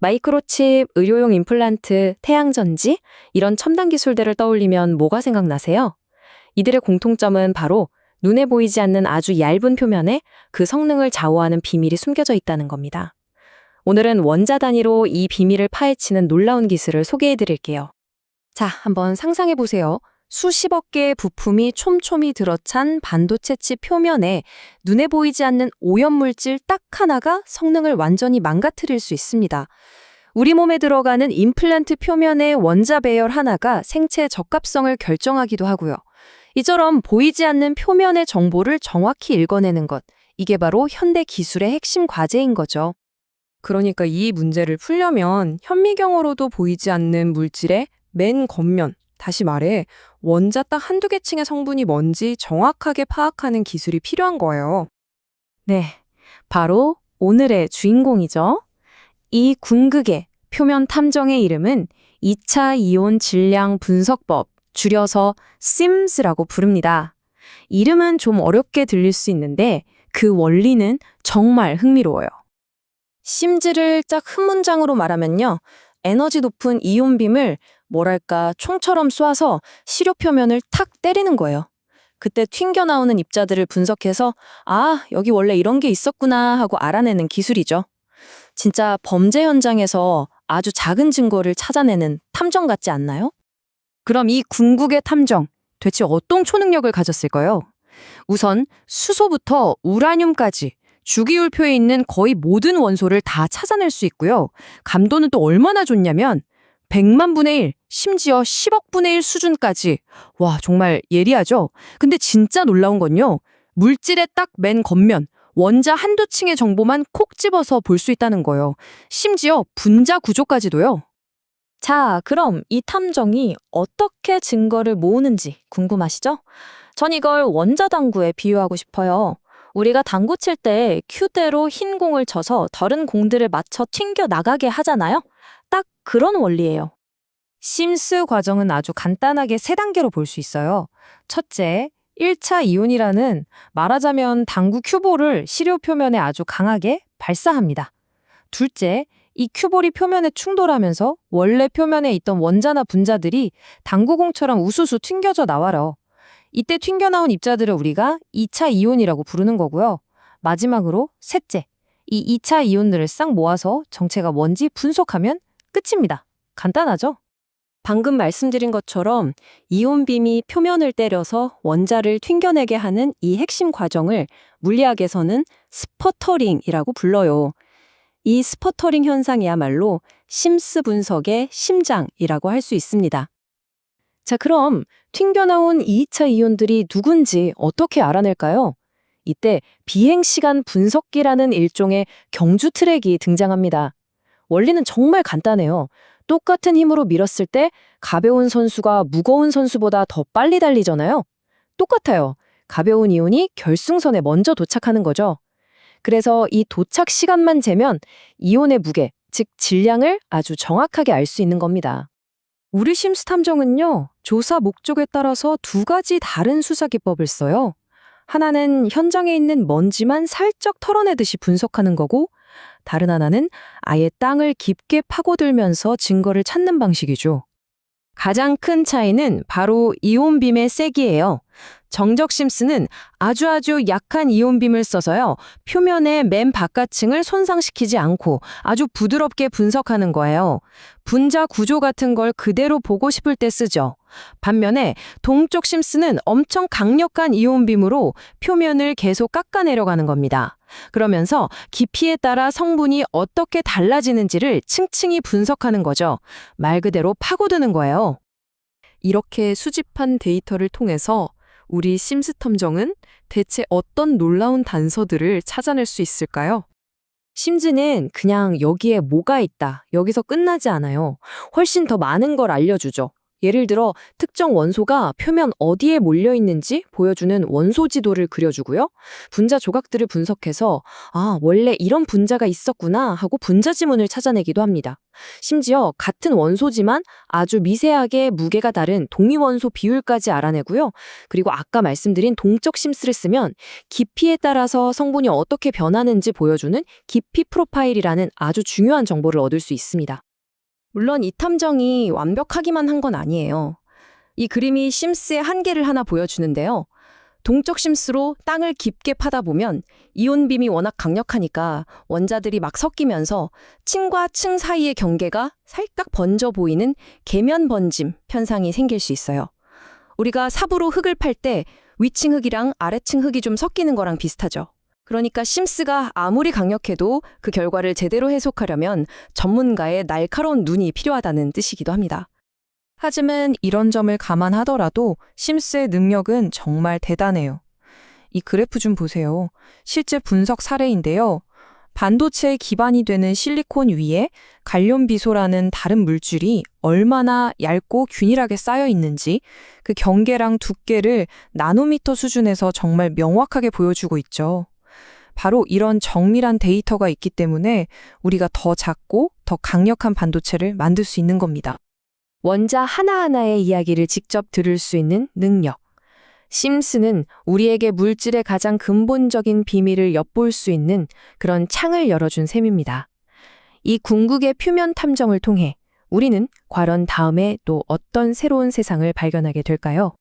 마이크로칩, 의료용 임플란트, 태양전지, 이런 첨단 기술들을 떠올리면 뭐가 생각나세요? 이들의 공통점은 바로 눈에 보이지 않는 아주 얇은 표면에 그 성능을 좌우하는 비밀이 숨겨져 있다는 겁니다. 오늘은 원자 단위로 이 비밀을 파헤치는 놀라운 기술을 소개해 드릴게요. 자, 한번 상상해 보세요. 수십억 개의 부품이 촘촘히 들어찬 반도체 칩 표면에 눈에 보이지 않는 오염물질 딱 하나가 성능을 완전히 망가뜨릴 수 있습니다. 우리 몸에 들어가는 임플란트 표면의 원자 배열 하나가 생체의 적합성을 결정하기도 하고요. 이처럼 보이지 않는 표면의 정보를 정확히 읽어내는 것, 이게 바로 현대 기술의 핵심 과제인 거죠. 그러니까 이 문제를 풀려면 현미경으로도 보이지 않는 물질의 맨 겉면, 다시 말해 원자 딱 한두 개 층의 성분이 뭔지 정확하게 파악하는 기술이 필요한 거예요. 네, 바로 오늘의 주인공이죠. 이 궁극의 표면 탐정의 이름은 2차 이온 질량 분석법, 줄여서 SIMS라고 부릅니다. 이름은 좀 어렵게 들릴 수 있는데 그 원리는 정말 흥미로워요. 심즈를 짝 한 문장으로 말하면요. 에너지 높은 이온빔을 뭐랄까 총처럼 쏴서 시료 표면을 탁 때리는 거예요. 그때 튕겨나오는 입자들을 분석해서 아, 여기 원래 이런 게 있었구나 하고 알아내는 기술이죠. 진짜 범죄 현장에서 아주 작은 증거를 찾아내는 탐정 같지 않나요? 그럼 이 궁극의 탐정, 대체 어떤 초능력을 가졌을까요? 우선 수소부터 우라늄까지 주기율표에 있는 거의 모든 원소를 다 찾아낼 수 있고요. 감도는 또 얼마나 좋냐면 100만 분의 1, 심지어 10억 분의 1 수준까지. 와, 정말 예리하죠? 근데 진짜 놀라운 건요. 물질의 딱 맨 겉면, 원자 한두 층의 정보만 콕 집어서 볼 수 있다는 거예요. 심지어 분자 구조까지도요. 자, 그럼 이 탐정이 어떻게 증거를 모으는지 궁금하시죠? 전 이걸 원자당구에 비유하고 싶어요. 우리가 당구 칠 때 큐대로 흰 공을 쳐서 다른 공들을 맞춰 튕겨 나가게 하잖아요. 딱 그런 원리예요. 심스 과정은 아주 간단하게 세 단계로 볼 수 있어요. 첫째, 1차 이온이라는 말하자면 당구 큐볼을 시료 표면에 아주 강하게 발사합니다. 둘째, 이 큐볼이 표면에 충돌하면서 원래 표면에 있던 원자나 분자들이 당구공처럼 우수수 튕겨져 나와요. 이때 튕겨나온 입자들을 우리가 2차 이온이라고 부르는 거고요. 마지막으로 셋째, 이 2차 이온들을 싹 모아서 정체가 뭔지 분석하면 끝입니다. 간단하죠? 방금 말씀드린 것처럼 이온빔이 표면을 때려서 원자를 튕겨내게 하는 이 핵심 과정을 물리학에서는 스퍼터링이라고 불러요. 이 스퍼터링 현상이야말로 심스 분석의 심장이라고 할 수 있습니다. 자, 그럼 튕겨나온 2차 이온들이 누군지 어떻게 알아낼까요? 이때 비행시간 분석기라는 일종의 경주 트랙이 등장합니다. 원리는 정말 간단해요. 똑같은 힘으로 밀었을 때 가벼운 선수가 무거운 선수보다 더 빨리 달리잖아요. 똑같아요. 가벼운 이온이 결승선에 먼저 도착하는 거죠. 그래서 이 도착 시간만 재면 이온의 무게, 즉 질량을 아주 정확하게 알 수 있는 겁니다. 우리 심스 탐정은요, 조사 목적에 따라서 두 가지 다른 수사 기법을 써요. 하나는 현장에 있는 먼지만 살짝 털어내듯이 분석하는 거고, 다른 하나는 아예 땅을 깊게 파고들면서 증거를 찾는 방식이죠. 가장 큰 차이는 바로 이온빔의 세기예요. 정적 심스는 아주 약한 이온빔을 써서요. 표면의 맨 바깥층을 손상시키지 않고 아주 부드럽게 분석하는 거예요. 분자 구조 같은 걸 그대로 보고 싶을 때 쓰죠. 반면에 동쪽 심스는 엄청 강력한 이온빔으로 표면을 계속 깎아내려가는 겁니다. 그러면서 깊이에 따라 성분이 어떻게 달라지는지를 층층이 분석하는 거죠. 말 그대로 파고드는 거예요. 이렇게 수집한 데이터를 통해서 우리 심스 탐정은 대체 어떤 놀라운 단서들을 찾아낼 수 있을까요? 심즈는 그냥 여기에 뭐가 있다, 여기서 끝나지 않아요. 훨씬 더 많은 걸 알려주죠. 예를 들어 특정 원소가 표면 어디에 몰려 있는지 보여주는 원소 지도를 그려주고요. 분자 조각들을 분석해서 원래 이런 분자가 있었구나 하고 분자 지문을 찾아내기도 합니다. 심지어 같은 원소지만 아주 미세하게 무게가 다른 동위원소 비율까지 알아내고요. 그리고 아까 말씀드린 동적 심스를 쓰면 깊이에 따라서 성분이 어떻게 변하는지 보여주는 깊이 프로파일이라는 아주 중요한 정보를 얻을 수 있습니다. 물론 이 탐정이 완벽하기만 한 건 아니에요. 이 그림이 심스의 한계를 하나 보여주는데요. 동적 심스로 땅을 깊게 파다 보면 이온빔이 워낙 강력하니까 원자들이 막 섞이면서 층과 층 사이의 경계가 살짝 번져 보이는 계면 번짐 현상이 생길 수 있어요. 우리가 삽으로 흙을 팔 때 위층 흙이랑 아래층 흙이 좀 섞이는 거랑 비슷하죠. 그러니까 심스가 아무리 강력해도 그 결과를 제대로 해석하려면 전문가의 날카로운 눈이 필요하다는 뜻이기도 합니다. 하지만 이런 점을 감안하더라도 심스의 능력은 정말 대단해요. 이 그래프 좀 보세요. 실제 분석 사례인데요. 반도체의 기반이 되는 실리콘 위에 갈륨 비소라는 다른 물질이 얼마나 얇고 균일하게 쌓여 있는지 그 경계랑 두께를 나노미터 수준에서 정말 명확하게 보여주고 있죠. 바로 이런 정밀한 데이터가 있기 때문에 우리가 더 작고 더 강력한 반도체를 만들 수 있는 겁니다. 원자 하나하나의 이야기를 직접 들을 수 있는 능력. 심스는 우리에게 물질의 가장 근본적인 비밀을 엿볼 수 있는 그런 창을 열어준 셈입니다. 이 궁극의 표면 탐정을 통해 우리는 과연 다음에 또 어떤 새로운 세상을 발견하게 될까요?